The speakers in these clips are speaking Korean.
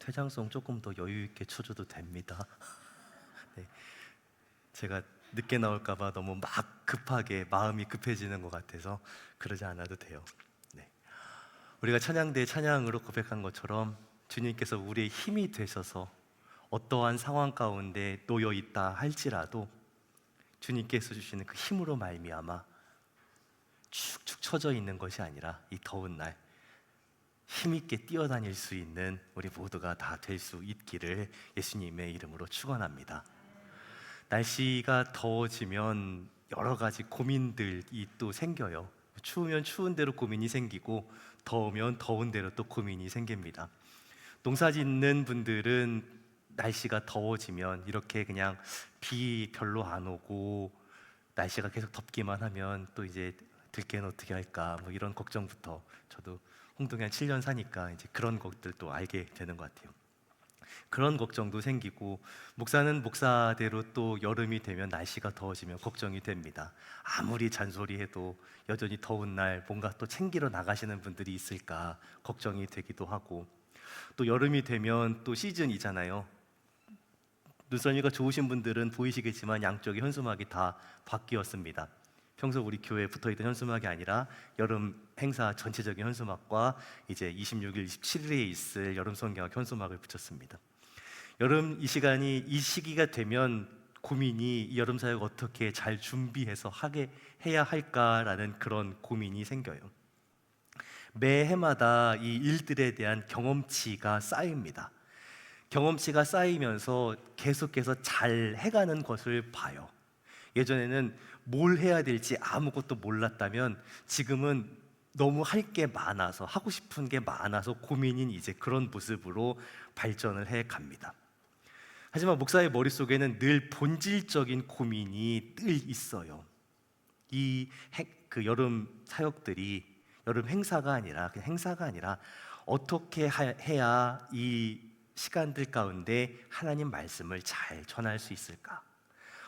퇴장송 조금 더 여유 있게 쳐줘도 됩니다. 네, 제가 늦게 나올까봐 너무 막 급하게 마음이 급해지는 것 같아서 그러지 않아도 돼요. 네. 우리가 찬양대 찬양으로 고백한 것처럼 주님께서 우리의 힘이 되셔서 어떠한 상황 가운데 놓여 있다 할지라도 주님께서 주시는 그 힘으로 말미암아 축축 처져 있는 것이 아니라 이 더운 날 힘있게 뛰어다닐 수 있는 우리 모두가 다 될 수 있기를 예수님의 이름으로 축원합니다. 날씨가 더워지면 여러 가지 고민들이 또 생겨요. 추우면 추운 대로 고민이 생기고 더우면 더운 대로 또 고민이 생깁니다. 농사 짓는 분들은 날씨가 더워지면 이렇게 그냥 비 별로 안 오고 날씨가 계속 덥기만 하면 또 이제 들깨는 어떻게 할까 뭐 이런 걱정부터, 저도 홍동에 한 7년 사니까 이제 그런 것들도 알게 되는 것 같아요. 그런 걱정도 생기고, 목사는 목사대로 또 여름이 되면 날씨가 더워지면 걱정이 됩니다. 아무리 잔소리해도 여전히 더운 날 뭔가 또 챙기러 나가시는 분들이 있을까 걱정이 되기도 하고, 또 여름이 되면 또 시즌이잖아요. 눈썰미가 좋으신 분들은 보이시겠지만 양쪽에 현수막이 다 바뀌었습니다. 평소 우리 교회에 붙어있던 현수막이 아니라 여름 행사 전체적인 현수막과 이제 26일, 27일에 있을 여름 성경학 현수막을 붙였습니다. 여름 이 시기가 되면 고민이, 이 여름 사역 어떻게 잘 준비해서 해야 할까라는 그런 고민이 생겨요. 매해마다 이 일들에 대한 경험치가 쌓입니다. 경험치가 쌓이면서 계속해서 잘 해가는 것을 봐요. 예전에는 뭘 해야 될지 아무것도 몰랐다면 지금은 너무 할 게 많아서, 하고 싶은 게 많아서 고민인 이제 그런 모습으로 발전을 해 갑니다. 하지만 목사의 머릿속에는 늘 본질적인 고민이 늘 있어요. 그 여름 사역들이 여름 행사가 아니라, 그냥 행사가 아니라 어떻게 해야 이 시간들 가운데 하나님 말씀을 잘 전할 수 있을까?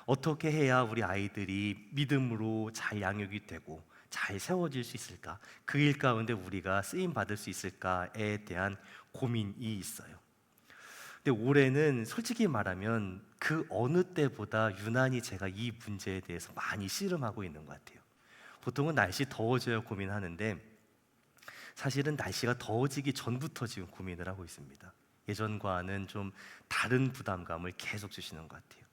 어떻게 해야 우리 아이들이 믿음으로 잘 양육이 되고 잘 세워질 수 있을까? 그 일 가운데 우리가 쓰임 받을 수 있을까에 대한 고민이 있어요. 근데 올해는 솔직히 말하면 그 어느 때보다 유난히 제가 이 문제에 대해서 많이 씨름하고 있는 것 같아요. 보통은 날씨 더워져야 고민하는데 사실은 날씨가 더워지기 전부터 지금 고민을 하고 있습니다. 예전과는 좀 다른 부담감을 계속 주시는 것 같아요.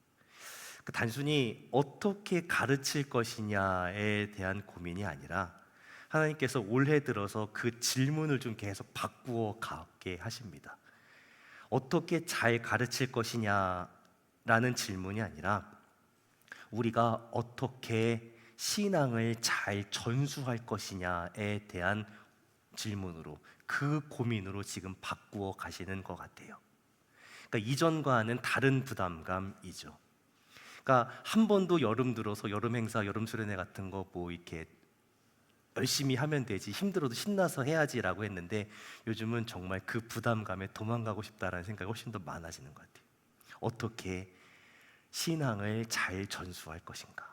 단순히 어떻게 가르칠 것이냐에 대한 고민이 아니라 하나님께서 올해 들어서 그 질문을 좀 계속 바꾸어 가게 하십니다. 어떻게 잘 가르칠 것이냐라는 질문이 아니라 우리가 어떻게 신앙을 잘 전수할 것이냐에 대한 질문으로, 그 고민으로 지금 바꾸어 가시는 것 같아요. 그러니까 이전과는 다른 부담감이죠. 그러니까 한 번도 여름 들어서 여름 행사, 여름 수련회 같은 거 뭐 이렇게 열심히 하면 되지, 힘들어도 신나서 해야지라고 했는데 요즘은 정말 그 부담감에 도망가고 싶다라는 생각이 훨씬 더 많아지는 것 같아요. 어떻게 신앙을 잘 전수할 것인가?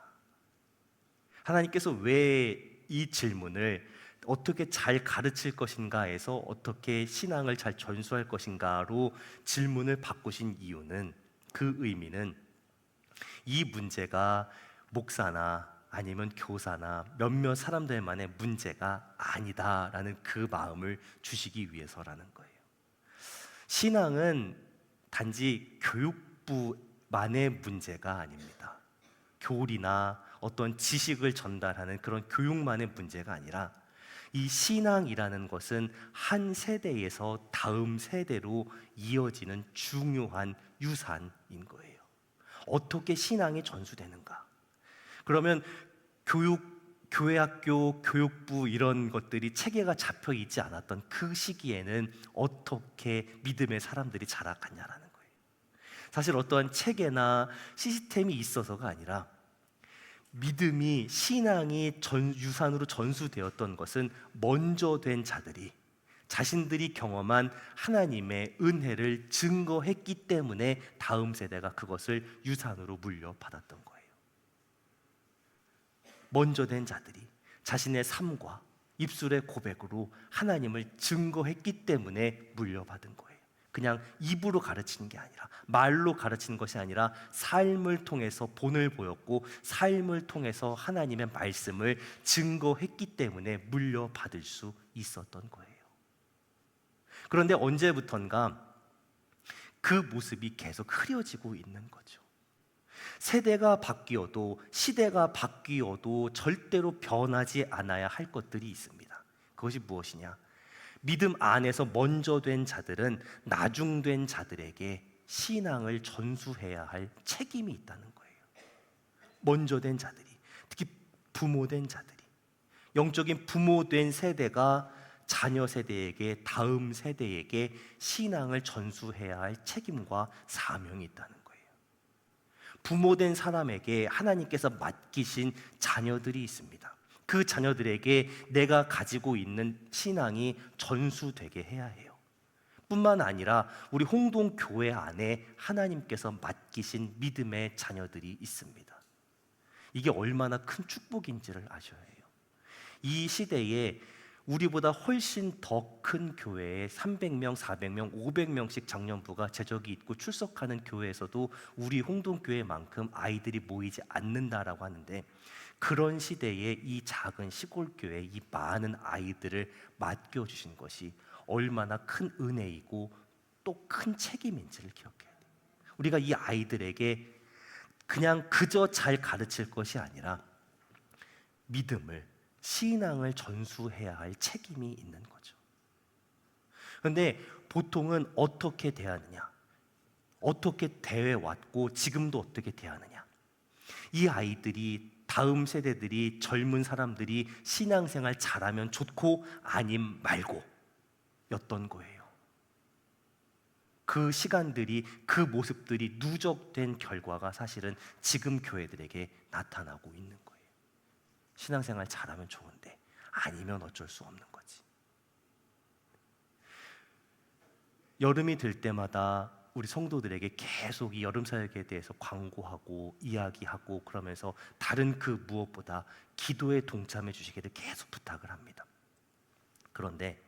하나님께서 왜 이 질문을 어떻게 잘 가르칠 것인가에서 어떻게 신앙을 잘 전수할 것인가로 질문을 바꾸신 이유는, 그 의미는 이 문제가 목사나 아니면 교사나 몇몇 사람들만의 문제가 아니다라는 그 마음을 주시기 위해서라는 거예요. 신앙은 단지 교육부만의 문제가 아닙니다. 교리나 어떤 지식을 전달하는 그런 교육만의 문제가 아니라 이 신앙이라는 것은 한 세대에서 다음 세대로 이어지는 중요한 유산인 거예요. 어떻게 신앙이 전수되는가? 그러면 교회 학교, 교육부 이런 것들이 체계가 잡혀 있지 않았던 그 시기에는 어떻게 믿음의 사람들이 자라갔냐라는 거예요. 사실 어떠한 체계나 시스템이 있어서가 아니라 믿음이, 신앙이 유산으로 전수되었던 것은 먼저 된 자들이 자신들이 경험한 하나님의 은혜를 증거했기 때문에 다음 세대가 그것을 유산으로 물려받았던 거예요. 먼저 된 자들이 자신의 삶과 입술의 고백으로 하나님을 증거했기 때문에 물려받은 거예요. 그냥 입으로 가르치는 게 아니라, 말로 가르치는 것이 아니라 삶을 통해서 본을 보였고 삶을 통해서 하나님의 말씀을 증거했기 때문에 물려받을 수 있었던 거예요. 그런데 언제부턴가 그 모습이 계속 흐려지고 있는 거죠. 세대가 바뀌어도, 시대가 바뀌어도 절대로 변하지 않아야 할 것들이 있습니다. 그것이 무엇이냐? 믿음 안에서 먼저 된 자들은 나중된 자들에게 신앙을 전수해야 할 책임이 있다는 거예요. 먼저 된 자들이, 특히 부모된 자들이, 영적인 부모된 세대가 자녀 세대에게, 다음 세대에게 신앙을 전수해야 할 책임과 사명이 있다는 거예요. 부모된 사람에게 하나님께서 맡기신 자녀들이 있습니다. 그 자녀들에게 내가 가지고 있는 신앙이 전수되게 해야 해요. 뿐만 아니라 우리 홍동교회 안에 하나님께서 맡기신 믿음의 자녀들이 있습니다. 이게 얼마나 큰 축복인지를 아셔야 해요. 이 시대에 우리보다 훨씬 더 큰 교회에 300명, 400명, 500명씩 장년부가 재적이 있고 출석하는 교회에서도 우리 홍동교회만큼 아이들이 모이지 않는다라고 하는데, 그런 시대에 이 작은 시골교회에 이 많은 아이들을 맡겨주신 것이 얼마나 큰 은혜이고 또 큰 책임인지를 기억해야 돼요. 우리가 이 아이들에게 그냥 그저 잘 가르칠 것이 아니라 믿음을, 신앙을 전수해야 할 책임이 있는 거죠. 그런데 보통은 어떻게 대하느냐? 어떻게 대해왔고 지금도 어떻게 대하느냐? 이 아이들이, 다음 세대들이, 젊은 사람들이 신앙생활 잘하면 좋고 아님 말고 였던 거예요. 그 시간들이, 그 모습들이 누적된 결과가 사실은 지금 교회들에게 나타나고 있는 거예요. 신앙생활 잘하면 좋은데 아니면 어쩔 수 없는 거지. 여름이 될 때마다 우리 성도들에게 계속 이 여름 사역에 대해서 광고하고 이야기하고 그러면서 다른 그 무엇보다 기도에 동참해 주시기를 계속 부탁을 합니다. 그런데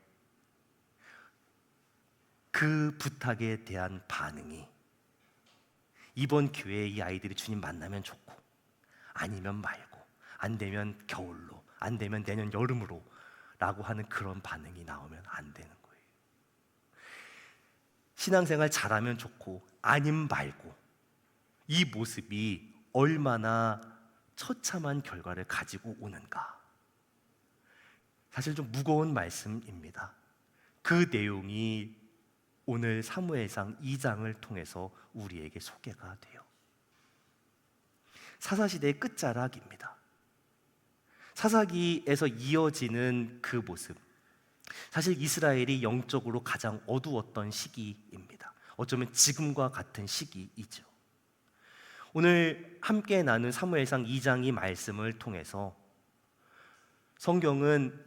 그 부탁에 대한 반응이 이번 기회에 이 아이들이 주님 만나면 좋고 아니면 말고, 안 되면 겨울로, 안 되면 내년 여름으로 라고 하는 그런 반응이 나오면 안 되는 거예요. 신앙생활 잘하면 좋고 아님 말고, 이 모습이 얼마나 처참한 결과를 가지고 오는가. 사실 좀 무거운 말씀입니다. 그 내용이 오늘 사무엘상 2장을 통해서 우리에게 소개가 돼요. 사사시대의 끝자락입니다. 사사기에서 이어지는 그 모습, 사실 이스라엘이 영적으로 가장 어두웠던 시기입니다. 어쩌면 지금과 같은 시기이죠. 오늘 함께 나눈 사무엘상 2장 이 말씀을 통해서 성경은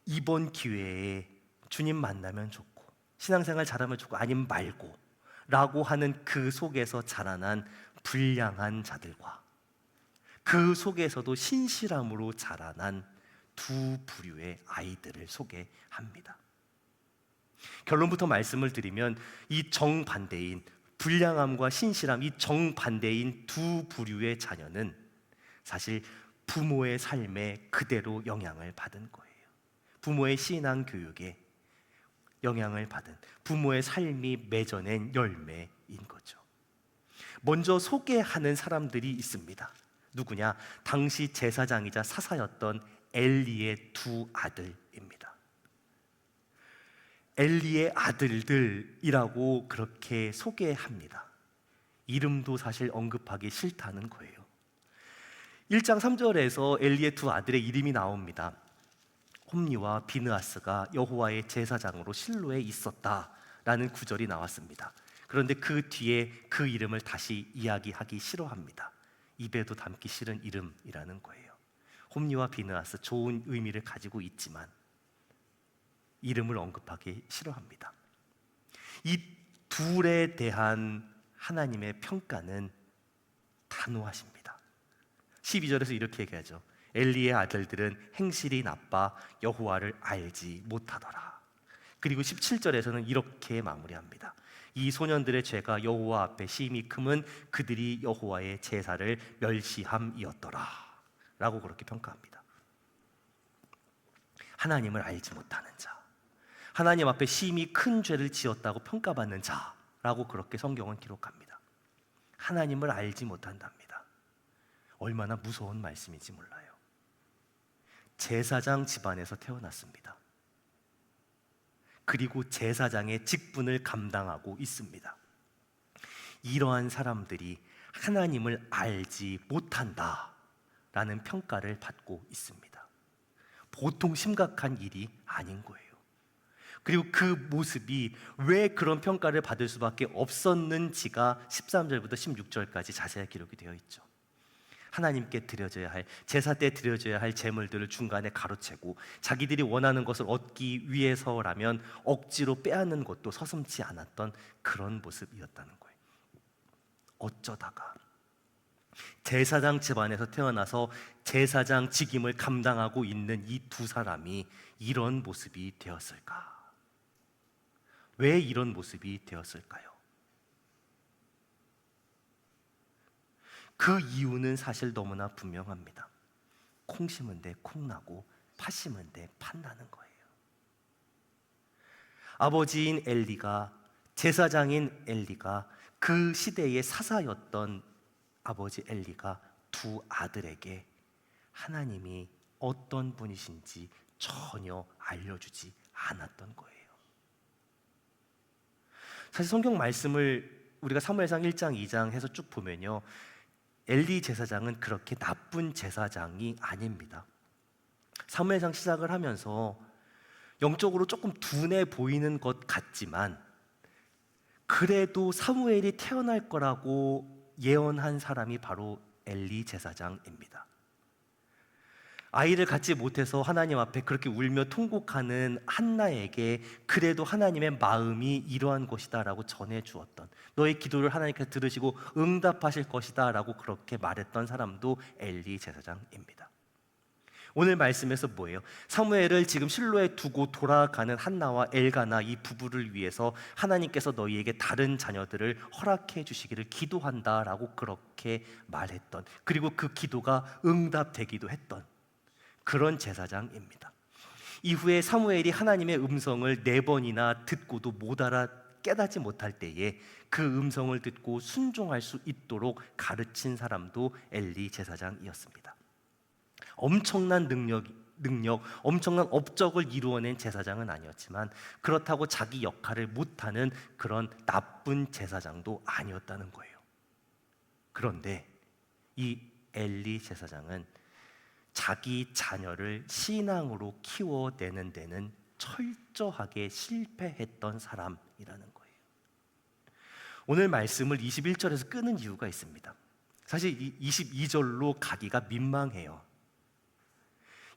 이번 기회에 주님 만나면 좋고 신앙생활 잘하면 좋고 아님 말고 라고 하는 그 속에서 자라난 불량한 자들과 그 속에서도 신실함으로 자라난 두 부류의 아이들을 소개합니다. 결론부터 말씀을 드리면 이 정반대인 불량함과 신실함, 이 정반대인 두 부류의 자녀는 사실 부모의 삶에 그대로 영향을 받은 거예요. 부모의 신앙 교육에 영향을 받은, 부모의 삶이 맺어낸 열매인 거죠. 먼저 소개하는 사람들이 있습니다. 누구냐? 당시 제사장이자 사사였던 엘리의 두 아들입니다. 엘리의 아들들이라고 그렇게 소개합니다. 이름도 사실 언급하기 싫다는 거예요. 1장 3절에서 엘리의 두 아들의 이름이 나옵니다. 홈리와 비느하스가 여호와의 제사장으로 실로에 있었다라는 구절이 나왔습니다. 그런데 그 뒤에 그 이름을 다시 이야기하기 싫어합니다. 입에도 담기 싫은 이름이라는 거예요. 홈리와 비느하스, 좋은 의미를 가지고 있지만 이름을 언급하기 싫어합니다. 이 둘에 대한 하나님의 평가는 단호하십니다. 12절에서 이렇게 얘기하죠. 엘리의 아들들은 행실이 나빠 여호와를 알지 못하더라. 그리고 17절에서는 이렇게 마무리합니다. 이 소년들의 죄가 여호와 앞에 심히 크면 그들이 여호와의 제사를 멸시함이었더라 라고 그렇게 평가합니다. 하나님을 알지 못하는 자, 하나님 앞에 심히 큰 죄를 지었다고 평가받는 자라고 그렇게 성경은 기록합니다. 하나님을 알지 못한답니다. 얼마나 무서운 말씀인지 몰라요. 제사장 집안에서 태어났습니다. 그리고 제사장의 직분을 감당하고 있습니다. 이러한 사람들이 하나님을 알지 못한다라는 평가를 받고 있습니다. 보통 심각한 일이 아닌 거예요. 그리고 그 모습이 왜 그런 평가를 받을 수밖에 없었는지가 13절부터 16절까지 자세히 기록이 되어 있죠. 하나님께 드려져야 할, 제사 때 드려져야 할 제물들을 중간에 가로채고 자기들이 원하는 것을 얻기 위해서라면 억지로 빼앗는 것도 서슴지 않았던 그런 모습이었다는 거예요. 어쩌다가 제사장 집안에서 태어나서 제사장 직임을 감당하고 있는 이 두 사람이 이런 모습이 되었을까? 왜 이런 모습이 되었을까요? 그 이유는 사실 너무나 분명합니다. 콩 심은 데 콩 나고 팥 심은 데 팥 나는 거예요. 아버지인 엘리가, 제사장인 엘리가, 그 시대의 사사였던 아버지 엘리가 두 아들에게 하나님이 어떤 분이신지 전혀 알려주지 않았던 거예요. 사실 성경 말씀을 우리가 사무엘상 1장, 2장 해서 쭉 보면요, 엘리 제사장은 그렇게 나쁜 제사장이 아닙니다. 사무엘상 시작을 하면서 영적으로 조금 둔해 보이는 것 같지만 그래도 사무엘이 태어날 거라고 예언한 사람이 바로 엘리 제사장입니다. 아이를 갖지 못해서 하나님 앞에 그렇게 울며 통곡하는 한나에게 그래도 하나님의 마음이 이러한 것이다 라고 전해주었던, 너의 기도를 하나님께서 들으시고 응답하실 것이다 라고 그렇게 말했던 사람도 엘리 제사장입니다. 오늘 말씀에서 뭐예요? 사무엘을 지금 실로에 두고 돌아가는 한나와 엘가나 이 부부를 위해서 하나님께서 너희에게 다른 자녀들을 허락해 주시기를 기도한다 라고 그렇게 말했던, 그리고 그 기도가 응답되기도 했던 그런 제사장입니다. 이후에 사무엘이 하나님의 음성을 4번이나 듣고도 못 알아 깨닫지 못할 때에 그 음성을 듣고 순종할 수 있도록 가르친 사람도 엘리 제사장이었습니다. 엄청난 능력, 엄청난 업적을 이루어낸 제사장은 아니었지만 그렇다고 자기 역할을 못하는 그런 나쁜 제사장도 아니었다는 거예요. 그런데 이 엘리 제사장은 자기 자녀를 신앙으로 키워내는 데는 철저하게 실패했던 사람이라는 거예요. 오늘 말씀을 21절에서 끄는 이유가 있습니다. 사실 22절로 가기가 민망해요.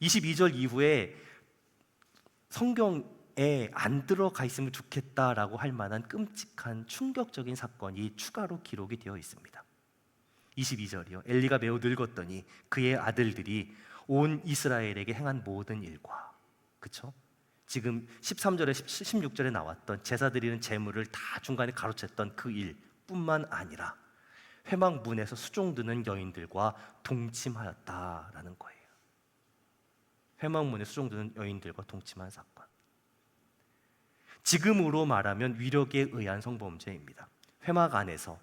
22절 이후에 성경에 안 들어가 있으면 좋겠다라고 할 만한 끔찍한 충격적인 사건이 추가로 기록이 되어 있습니다. 22절이요. 엘리가 매우 늙었더니 그의 아들들이 온 이스라엘에게 행한 모든 일과, 그쵸? 지금 13절에 16절에 나왔던 제사 드리는 제물을 다 중간에 가로챘던 그 일뿐만 아니라 회막문에서 수종드는 여인들과 동침하였다라는 거예요. 회막문에 수종드는 여인들과 동침한 사건. 지금으로 말하면 위력에 의한 성범죄입니다. 회막 안에서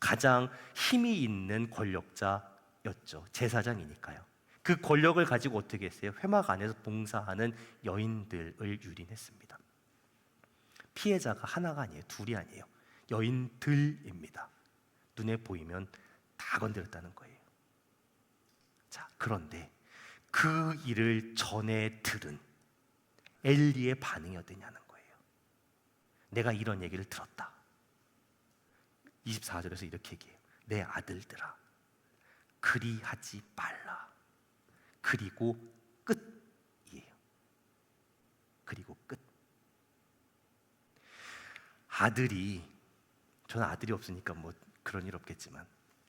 가장 힘이 있는 권력자였죠. 제사장이니까요. 그 권력을 가지고 어떻게 했어요? 회막 안에서 봉사하는 여인들을 유린했습니다. 피해자가 하나가 아니에요. 둘이 아니에요. 여인들입니다. 눈에 보이면 다 건드렸다는 거예요. 자, 그런데 그 일을 전해 들은 엘리의 반응이 어땠냐는 거예요. 내가 이런 얘기를 들었다. 24절에서 이렇게 얘기해요. 내 아들들아, 그리하지 말라. 그리고 끝이에요. 그리고 끝. 아들이, 저는 아들이 없으니까 뭐 그런 일 없겠지만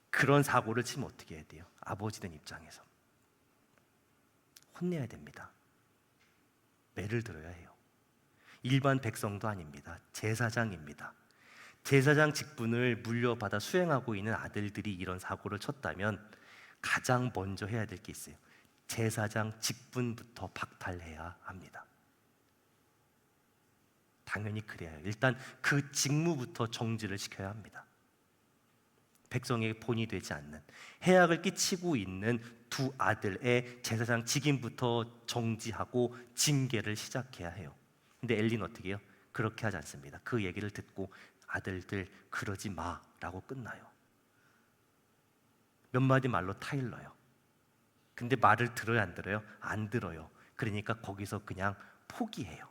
그런 사고를 치면 어떻게 해야 돼요? 아버지 된 입장에서 혼내야 됩니다. 매를 들어야 해요. 일반 백성도 아닙니다. 제사장입니다. 제사장 직분을 물려받아 수행하고 있는 아들들이 이런 사고를 쳤다면 가장 먼저 해야 될 게 있어요. 제사장 직분부터 박탈해야 합니다. 당연히 그래야 해요. 일단 그 직무부터 정지를 시켜야 합니다. 백성에게 본이 되지 않는, 해악을 끼치고 있는 두 아들의 제사장 직임부터 정지하고 징계를 시작해야 해요. 근데 엘리는 어떻게 해요? 그렇게 하지 않습니다. 그 얘기를 듣고 아들들 그러지 마라고 끝나요. 몇 마디 말로 타일러요. 근데 말을 들어요, 안 들어요? 안 들어요. 그러니까 거기서 그냥 포기해요.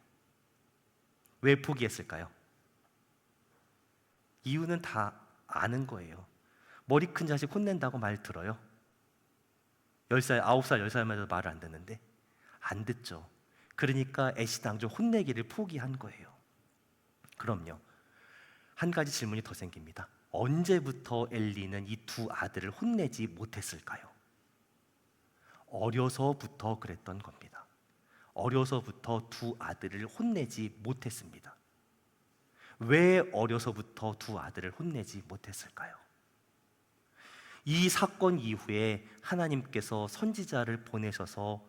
왜 포기했을까요? 이유는 다 아는 거예요. 머리 큰 자식 혼낸다고 말 들어요? 10살, 9살, 10살만 해도 말을 안 듣는데? 안 듣죠. 그러니까 애시당초 혼내기를 포기한 거예요. 그럼요, 한 가지 질문이 더 생깁니다. 언제부터 엘리는 이 두 아들을 혼내지 못했을까요? 어려서부터 그랬던 겁니다. 어려서부터 두 아들을 혼내지 못했습니다. 왜 어려서부터 두 아들을 혼내지 못했을까요? 이 사건 이후에 하나님께서 선지자를 보내셔서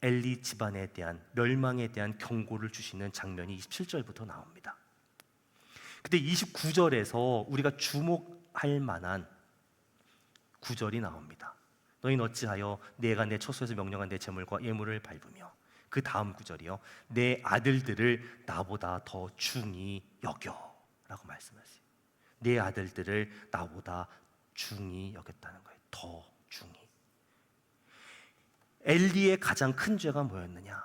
엘리 집안에 대한 멸망에 대한 경고를 주시는 장면이 27절부터 나옵니다. 근데 29절에서 우리가 주목할 만한 구절이 나옵니다. 너희는 어찌하여 내가 내 처소에서 명령한 내 제물과 예물을 밟으며, 그 다음 구절이요, 내 아들들을 나보다 더 중히 여겨 라고 말씀하세요. 내 아들들을 나보다 중히 여겼다는 거예요. 더 중히. 엘리의 가장 큰 죄가 뭐였느냐?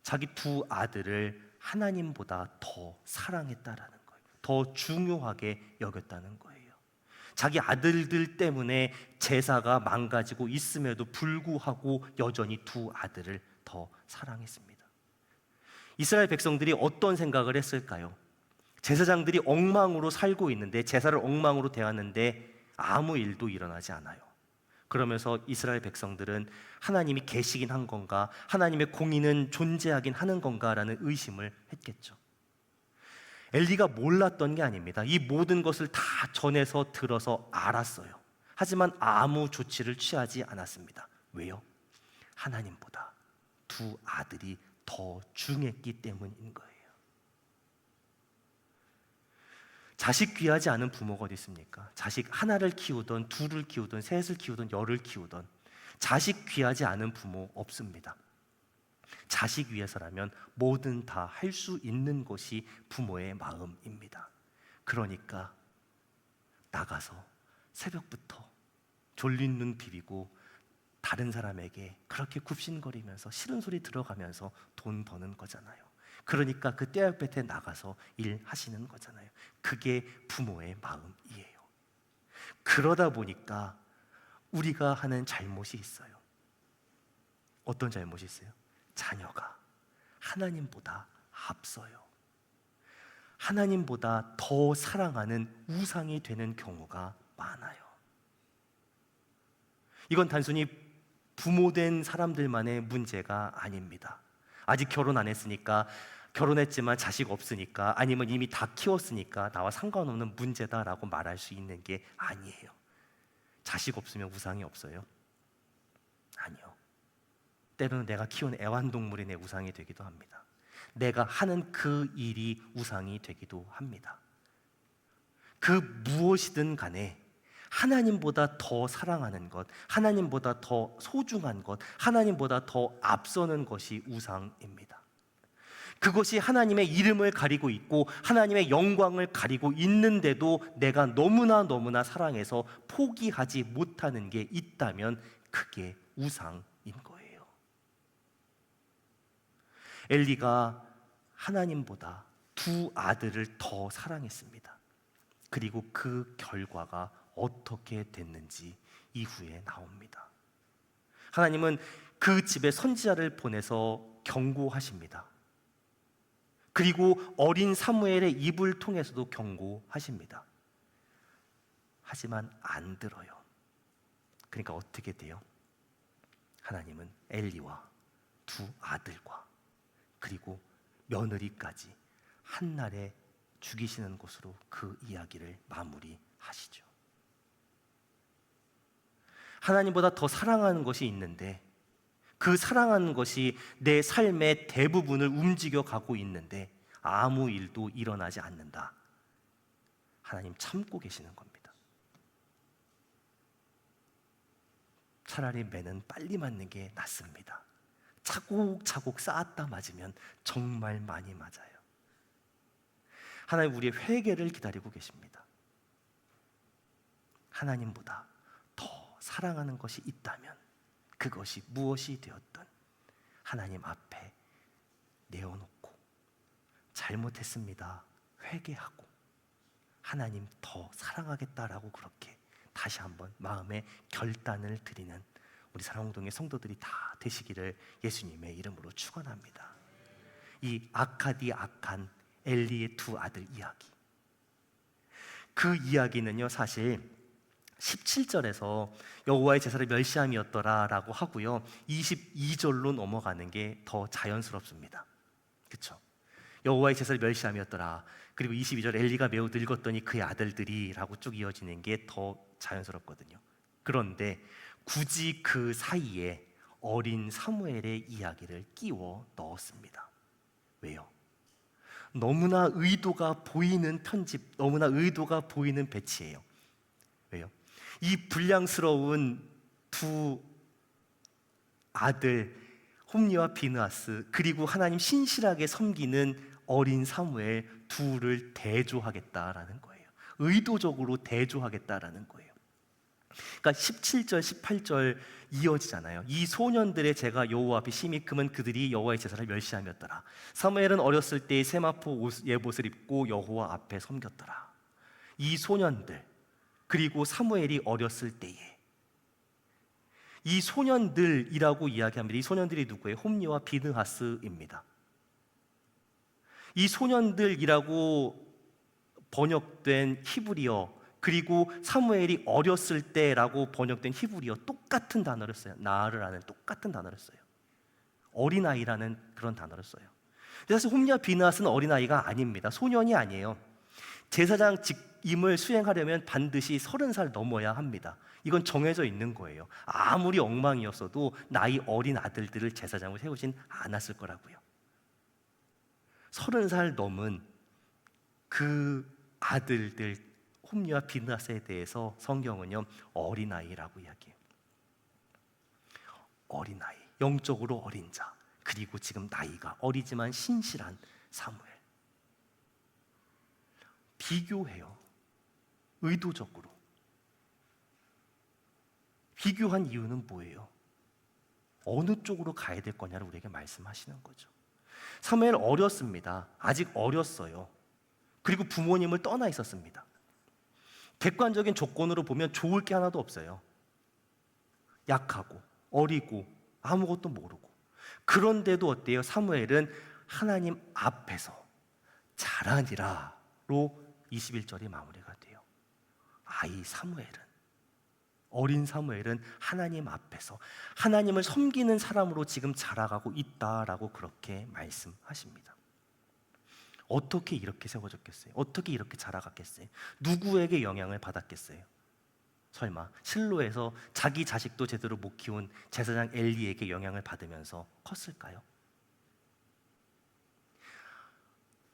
자기 두 아들을 하나님보다 더 사랑했다라는 거예요. 더 중요하게 여겼다는 거예요. 자기 아들들 때문에 제사가 망가지고 있음에도 불구하고 여전히 두 아들을 더 사랑했습니다. 이스라엘 백성들이 어떤 생각을 했을까요? 제사장들이 엉망으로 살고 있는데, 제사를 엉망으로 대하는데 아무 일도 일어나지 않아요. 그러면서 이스라엘 백성들은 하나님이 계시긴 한 건가, 하나님의 공의는 존재하긴 하는 건가라는 의심을 했겠죠. 엘리가 몰랐던 게 아닙니다. 이 모든 것을 다 전해서 들어서 알았어요. 하지만 아무 조치를 취하지 않았습니다. 왜요? 하나님보다 두 아들이 더 중했기 때문인 거예요. 자식 귀하지 않은 부모가 어디 있습니까? 자식 하나를 키우던 둘을 키우던 셋을 키우던 열을 키우던, 자식 귀하지 않은 부모 없습니다. 자식 위해서라면 뭐든 다 할 수 있는 것이 부모의 마음입니다. 그러니까 나가서 새벽부터 졸린 눈 비비고 다른 사람에게 그렇게 굽신거리면서 싫은 소리 들어가면서 돈 버는 거잖아요. 그러니까 그 떼약볕에 나가서 일하시는 거잖아요. 그게 부모의 마음이에요. 그러다 보니까 우리가 하는 잘못이 있어요. 어떤 잘못이 있어요? 자녀가 하나님보다 앞서요. 하나님보다 더 사랑하는 우상이 되는 경우가 많아요. 이건 단순히 부모된 사람들만의 문제가 아닙니다. 아직 결혼 안 했으니까, 결혼했지만 자식 없으니까, 아니면 이미 다 키웠으니까 나와 상관없는 문제다라고 말할 수 있는 게 아니에요. 자식 없으면 우상이 없어요? 아니요. 때로는 내가 키운 애완동물이 내 우상이 되기도 합니다. 내가 하는 그 일이 우상이 되기도 합니다. 그 무엇이든 간에 하나님보다 더 사랑하는 것, 하나님보다 더 소중한 것, 하나님보다 더 앞서는 것이 우상입니다. 그것이 하나님의 이름을 가리고 있고 하나님의 영광을 가리고 있는데도 내가 너무나 사랑해서 포기하지 못하는 게 있다면 그게 우상인 거예요. 엘리가 하나님보다 두 아들을 더 사랑했습니다. 그리고 그 결과가 어떻게 됐는지 이후에 나옵니다. 하나님은 그 집에 선지자를 보내서 경고하십니다. 그리고 어린 사무엘의 입을 통해서도 경고하십니다. 하지만 안 들어요. 그러니까 어떻게 돼요? 하나님은 엘리와 두 아들과 그리고 며느리까지 한날에 죽이시는 것으로 그 이야기를 마무리하시죠. 하나님보다 더 사랑하는 것이 있는데, 그 사랑하는 것이 내 삶의 대부분을 움직여 가고 있는데 아무 일도 일어나지 않는다. 하나님 참고 계시는 겁니다. 차라리 매는 빨리 맞는 게 낫습니다. 차곡차곡 쌓았다 맞으면 정말 많이 맞아요. 하나님 우리의 회개를 기다리고 계십니다. 하나님보다 더 사랑하는 것이 있다면 그것이 무엇이 되었든 하나님 앞에 내어놓고 잘못했습니다. 회개하고 하나님 더 사랑하겠다라고 그렇게 다시 한번 마음의 결단을 드리는 우리 사랑홍동의 성도들이 다 되시기를 예수님의 이름으로 축원합니다. 이 아카디 아칸 엘리의 두 아들 이야기, 그 이야기는요 사실 17절에서 여호와의 제사를 멸시함이었더라 라고 하고요 22절로 넘어가는 게 더 자연스럽습니다. 그렇죠? 여호와의 제사를 멸시함이었더라, 그리고 22절 엘리가 매우 늙었더니 그의 아들들이 라고 쭉 이어지는 게 더 자연스럽거든요. 그런데 굳이 그 사이에 어린 사무엘의 이야기를 끼워 넣었습니다. 왜요? 너무나 의도가 보이는 편집, 너무나 의도가 보이는 배치예요. 왜요? 이 불량스러운 두 아들 홈리와 비느하스, 그리고 하나님 신실하게 섬기는 어린 사무엘 둘을 대조하겠다라는 거예요. 의도적으로 대조하겠다라는 거예요. 그러니까 17절, 18절 이어지잖아요. 이 소년들의 제가 여호와 앞에 심히 금은 그들이 여호와의 제사를 멸시함이었더라. 사무엘은 어렸을 때에 세마포 예봇을 입고 여호와 앞에 섬겼더라. 이 소년들, 그리고 사무엘이 어렸을 때에, 이 소년들이라고 이야기합니다. 이 소년들이 누구예요? 홈리와 비느하스입니다. 이 소년들이라고 번역된 히브리어, 그리고 사무엘이 어렸을 때라고 번역된 히브리어 똑같은 단어를 써요. 나으르라는 똑같은 단어를 써요. 어린아이라는 그런 단어를 써요. 사실 홈리와 비느하스는 어린아이가 아닙니다. 소년이 아니에요. 제사장 직임을 수행하려면 반드시 30살 넘어야 합니다. 이건 정해져 있는 거예요. 아무리 엉망이었어도 나이 어린 아들들을 제사장으로 세우진 않았을 거라고요. 30살 넘은 그 아들들 홈리와 비느하스에 대해서 성경은요 어린아이라고 이야기해요. 어린아이, 영적으로 어린 자, 그리고 지금 나이가 어리지만 신실한 사무엘. 비교해요. 의도적으로. 비교한 이유는 뭐예요? 어느 쪽으로 가야 될 거냐를 우리에게 말씀하시는 거죠. 사무엘 어렸습니다. 아직 어렸어요. 그리고 부모님을 떠나 있었습니다. 객관적인 조건으로 보면 좋을 게 하나도 없어요. 약하고 어리고 아무것도 모르고. 그런데도 어때요? 사무엘은 하나님 앞에서 잘하니라로 21절이 마무리가 돼요. 아이 사무엘은, 어린 사무엘은 하나님 앞에서 하나님을 섬기는 사람으로 지금 자라가고 있다라고 그렇게 말씀하십니다. 어떻게 이렇게 세워졌겠어요? 어떻게 이렇게 자라갔겠어요? 누구에게 영향을 받았겠어요? 설마 실로에서 자기 자식도 제대로 못 키운 제사장 엘리에게 영향을 받으면서 컸을까요?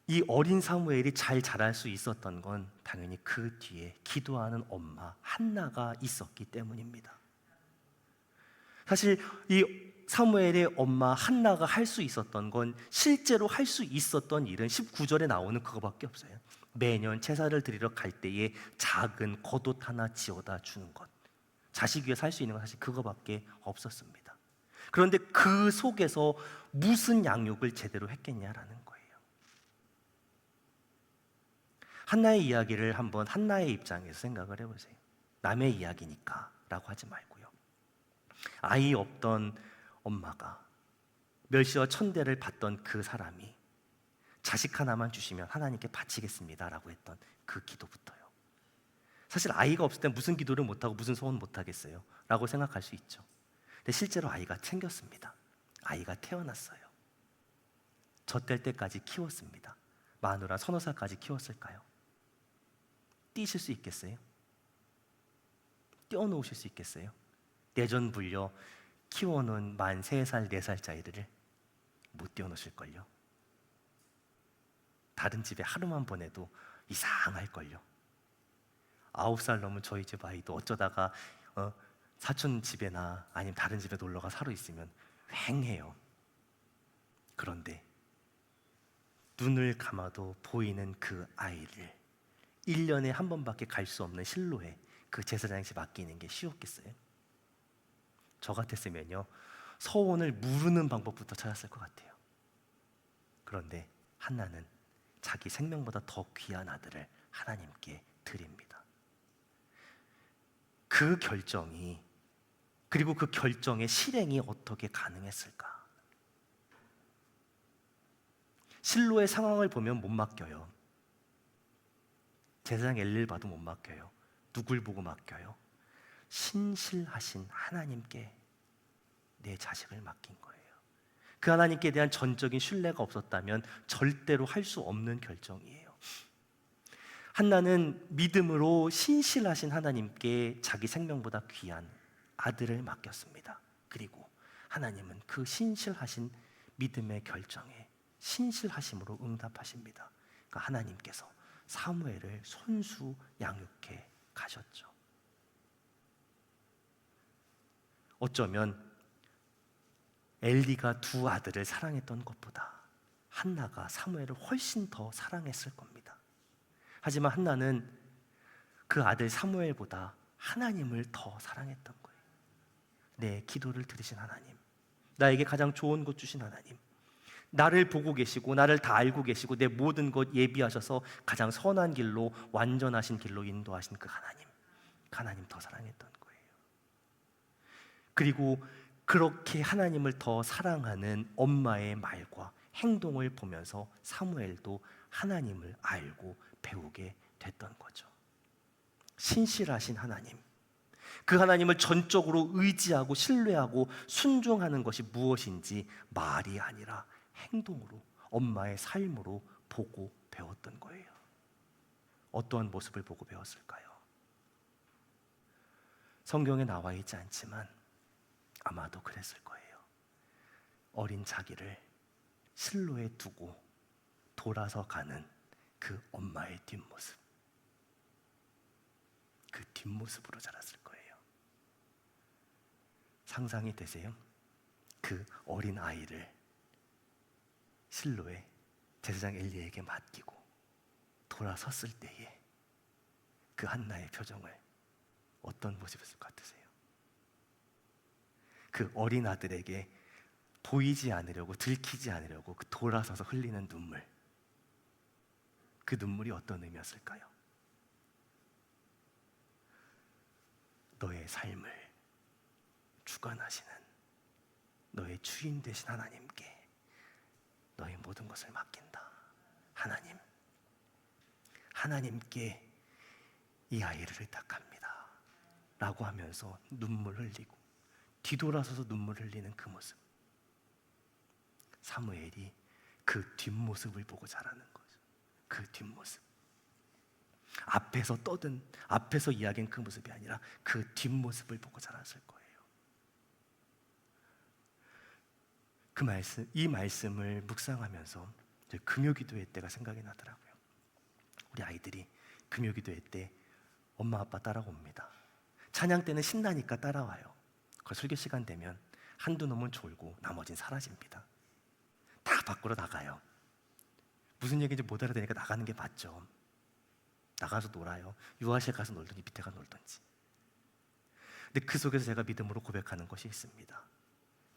이 어린 사무엘이 잘 자랄 수 있었던 건 당연히 그 뒤에 기도하는 엄마 한나가 있었기 때문입니다. 사실 이 사무엘의 엄마 한나가 할 수 있었던 건, 실제로 할 수 있었던 일은 19절에 나오는 그거밖에 없어요. 매년 제사를 드리러 갈 때에 작은 겉옷 하나 지어다 주는 것, 자식 위해 살 수 있는 건 사실 그거밖에 없었습니다. 그런데 그 속에서 무슨 양육을 제대로 했겠냐라는 거예요. 한나의 이야기를 한번 한나의 입장에서 생각을 해보세요. 남의 이야기니까 라고 하지 말고요. 아이 없던 엄마가 멸시와 천대를 받던 그 사람이 자식 하나만 주시면 하나님께 바치겠습니다 라고 했던 그 기도부터요. 사실 아이가 없을 때 무슨 기도를 못하고 무슨 소원 못하겠어요 라고 생각할 수 있죠. 근데 실제로 아이가 챙겼습니다. 아이가 태어났어요. 젖될 때까지 키웠습니다. 마누라 서너 살까지 키웠을까요? 뛰실 수 있겠어요? 떼어놓으실 수 있겠어요? 내전 불려 키워놓은 만 3살, 4살짜리들을 못 떼어놓으실걸요? 다른 집에 하루만 보내도 이상할걸요? 9살 넘은 저희 집 아이도 어쩌다가 사촌 집에나 아니면 다른 집에 놀러가 살아 있으면 휑해요. 그런데 눈을 감아도 보이는 그 아이를 1년에 한 번밖에 갈 수 없는 실로에 그 제사장의 집 맡기는 게 쉬웠겠어요? 저 같았으면요, 서원을 무르는 방법부터 찾았을 것 같아요. 그런데 한나는 자기 생명보다 더 귀한 아들을 하나님께 드립니다. 그 결정이, 그리고 그 결정의 실행이 어떻게 가능했을까? 실로의 상황을 보면 못 맡겨요. 제사장 엘리를 봐도 못 맡겨요. 누굴 보고 맡겨요? 신실하신 하나님께 내 자식을 맡긴 거예요. 그 하나님께 대한 전적인 신뢰가 없었다면 절대로 할 수 없는 결정이에요. 한나는 믿음으로 신실하신 하나님께 자기 생명보다 귀한 아들을 맡겼습니다. 그리고 하나님은 그 신실하신 믿음의 결정에 신실하심으로 응답하십니다. 그러니까 하나님께서 사무엘을 손수 양육해 가셨죠. 어쩌면 엘리가 두 아들을 사랑했던 것보다 한나가 사무엘을 훨씬 더 사랑했을 겁니다. 하지만 한나는 그 아들 사무엘보다 하나님을 더 사랑했던 거예요. 내 기도를 들으신 하나님, 나에게 가장 좋은 것 주신 하나님, 나를 보고 계시고 나를 다 알고 계시고 내 모든 것 예비하셔서 가장 선한 길로, 완전하신 길로 인도하신 그 하나님 더 사랑했던 거예요. 그리고 그렇게 하나님을 더 사랑하는 엄마의 말과 행동을 보면서 사무엘도 하나님을 알고 배우게 됐던 거죠. 신실하신 하나님, 그 하나님을 전적으로 의지하고 신뢰하고 순종하는 것이 무엇인지 말이 아니라 행동으로, 엄마의 삶으로 보고 배웠던 거예요. 어떠한 모습을 보고 배웠을까요? 성경에 나와 있지 않지만 아마도 그랬을 거예요. 어린 자기를 실로에 두고 돌아서 가는 그 엄마의 뒷모습, 그 뒷모습으로 자랐을 거예요. 상상이 되세요? 그 어린 아이를 실로에 제사장 엘리에게 맡기고 돌아섰을 때에 그 한나의 표정을 어떤 모습이었을 것 같으세요? 그 어린 아들에게 보이지 않으려고, 들키지 않으려고 그 돌아서서 흘리는 눈물, 그 눈물이 어떤 의미였을까요? 너의 삶을 주관하시는 너의 주인 되신 하나님께 너의 모든 것을 맡긴다. 하나님께 이 아이를 의탁합니다 라고 하면서 눈물 흘리고 뒤돌아서서 눈물 흘리는 그 모습, 사무엘이 그 뒷모습을 보고 자라는 거죠. 그 뒷모습, 앞에서 이야기한 그 모습이 아니라 그 뒷모습을 보고 자랐을 거예요. 이 말씀을 묵상하면서 금요기도회 때가 생각이 나더라고요. 우리 아이들이 금요기도회 때 엄마 아빠 따라옵니다. 찬양 때는 신나니까 따라와요. 그 설교 시간 되면 한두 놈은 졸고 나머진 사라집니다. 다 밖으로 나가요. 무슨 얘기인지 못 알아듣으니까 나가는 게 맞죠. 나가서 놀아요. 유아실 가서 놀든지 밑에 가서 놀든지. 근데 그 속에서 제가 믿음으로 고백하는 것이 있습니다.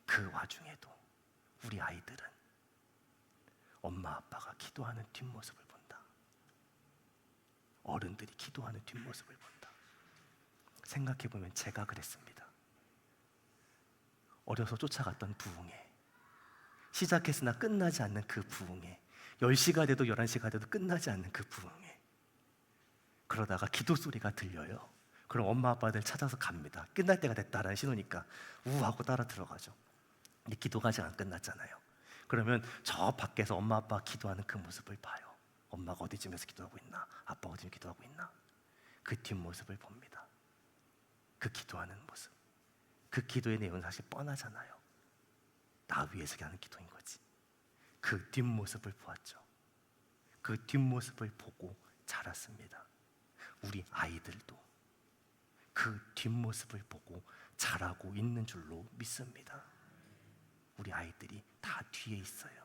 그 와중에도 우리 아이들은 엄마 아빠가 기도하는 뒷모습을 본다. 어른들이 기도하는 뒷모습을 본다. 생각해보면 제가 그랬습니다. 어려서 쫓아갔던 부흥회, 시작했으나 끝나지 않는 그 부흥회, 10시가 돼도 11시가 돼도 끝나지 않는 그 부흥회, 그러다가 기도 소리가 들려요. 그럼 엄마 아빠들 찾아서 갑니다. 끝날 때가 됐다라는 신호니까 우하고 따라 들어가죠. 근데 기도가 아직 안 끝났잖아요. 그러면 저 밖에서 엄마 아빠 기도하는 그 모습을 봐요. 엄마가 어디쯤에서 기도하고 있나? 아빠가 어디쯤 기도하고 있나? 그 뒷모습을 봅니다. 그 기도하는 모습. 그 기도의 내용은 사실 뻔하잖아요. 나 위해서 하는 기도인 거지. 그 뒷모습을 보았죠. 그 뒷모습을 보고 자랐습니다. 우리 아이들도 그 뒷모습을 보고 자라고 있는 줄로 믿습니다. 우리 아이들이 다 뒤에 있어요.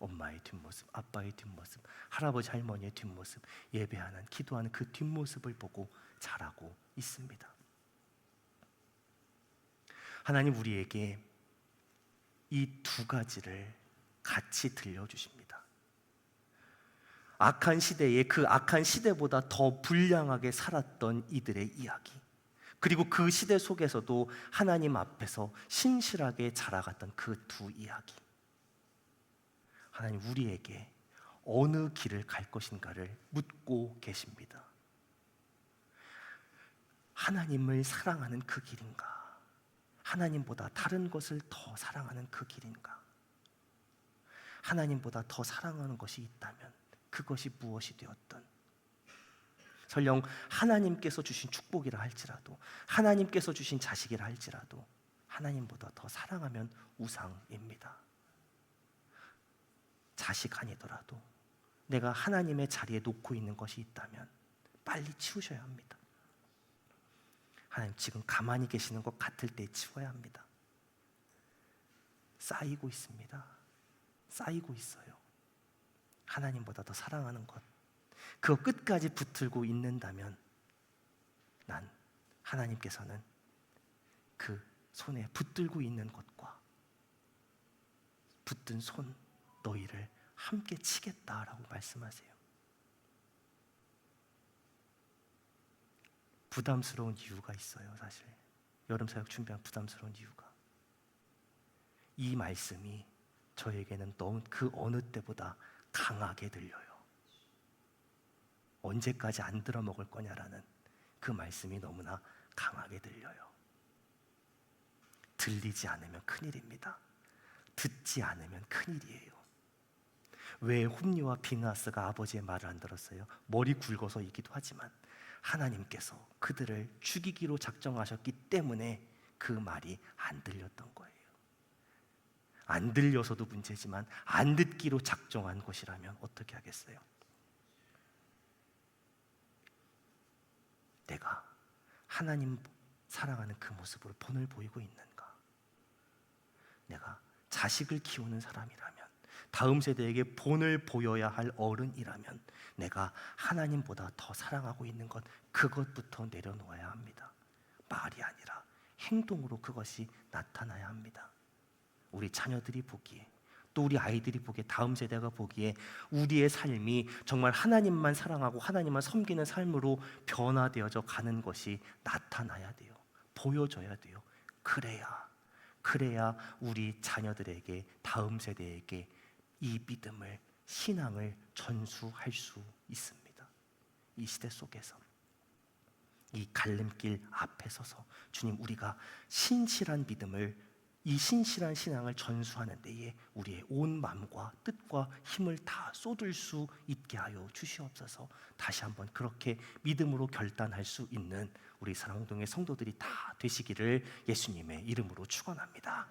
엄마의 뒷모습, 아빠의 뒷모습, 할아버지 할머니의 뒷모습, 예배하는, 기도하는 그 뒷모습을 보고 자라고 있습니다. 하나님 우리에게 이 두 가지를 같이 들려주십니다. 악한 시대에 그 악한 시대보다 더 불량하게 살았던 이들의 이야기, 그리고 그 시대 속에서도 하나님 앞에서 신실하게 자라갔던 그 두 이야기. 하나님 우리에게 어느 길을 갈 것인가를 묻고 계십니다. 하나님을 사랑하는 그 길인가? 하나님보다 다른 것을 더 사랑하는 그 길인가? 하나님보다 더 사랑하는 것이 있다면 그것이 무엇이 되었든, 설령 하나님께서 주신 축복이라 할지라도, 하나님께서 주신 자식이라 할지라도 하나님보다 더 사랑하면 우상입니다. 자식 아니더라도 내가 하나님의 자리에 놓고 있는 것이 있다면 빨리 치우셔야 합니다. 하나님 지금 가만히 계시는 것 같을 때 치워야 합니다. 쌓이고 있습니다. 쌓이고 있어요. 하나님보다 더 사랑하는 것, 그거 끝까지 붙들고 있는다면 난 하나님께서는 그 손에 붙들고 있는 것과 붙든 손 너희를 함께 치겠다라고 말씀하세요. 부담스러운 이유가 있어요. 사실 여름 사역 준비한 부담스러운 이유가, 이 말씀이 저에게는 너무 그 어느 때보다 강하게 들려요. 언제까지 안 들어먹을 거냐라는 그 말씀이 너무나 강하게 들려요. 들리지 않으면 큰일입니다. 듣지 않으면 큰일이에요. 왜 홈리와 비나스가 아버지의 말을 안 들었어요? 머리 굵어서이기도 하지만 하나님께서 그들을 죽이기로 작정하셨기 때문에 그 말이 안 들렸던 거예요. 안 들려서도 문제지만 안 듣기로 작정한 것이라면 어떻게 하겠어요? 내가 하나님 사랑하는 그 모습으로 본을 보이고 있는가? 내가 자식을 키우는 사람이라면, 다음 세대에게 본을 보여야 할 어른이라면 내가 하나님보다 더 사랑하고 있는 것, 그것부터 내려놓아야 합니다. 말이 아니라 행동으로 그것이 나타나야 합니다. 우리 자녀들이 보기에, 또 우리 아이들이 보기에, 다음 세대가 보기에 우리의 삶이 정말 하나님만 사랑하고 하나님만 섬기는 삶으로 변화되어져 가는 것이 나타나야 돼요. 보여져야 돼요. 그래야 우리 자녀들에게, 다음 세대에게 이 믿음을, 신앙을 전수할 수 있습니다. 이 시대 속에서 이 갈림길 앞에 서서 주님, 우리가 신실한 믿음을, 이 신실한 신앙을 전수하는 데에 우리의 온 마음과 뜻과 힘을 다 쏟을 수 있게 하여 주시옵소서. 다시 한번 그렇게 믿음으로 결단할 수 있는 우리 사랑동의 성도들이 다 되시기를 예수님의 이름으로 축원합니다.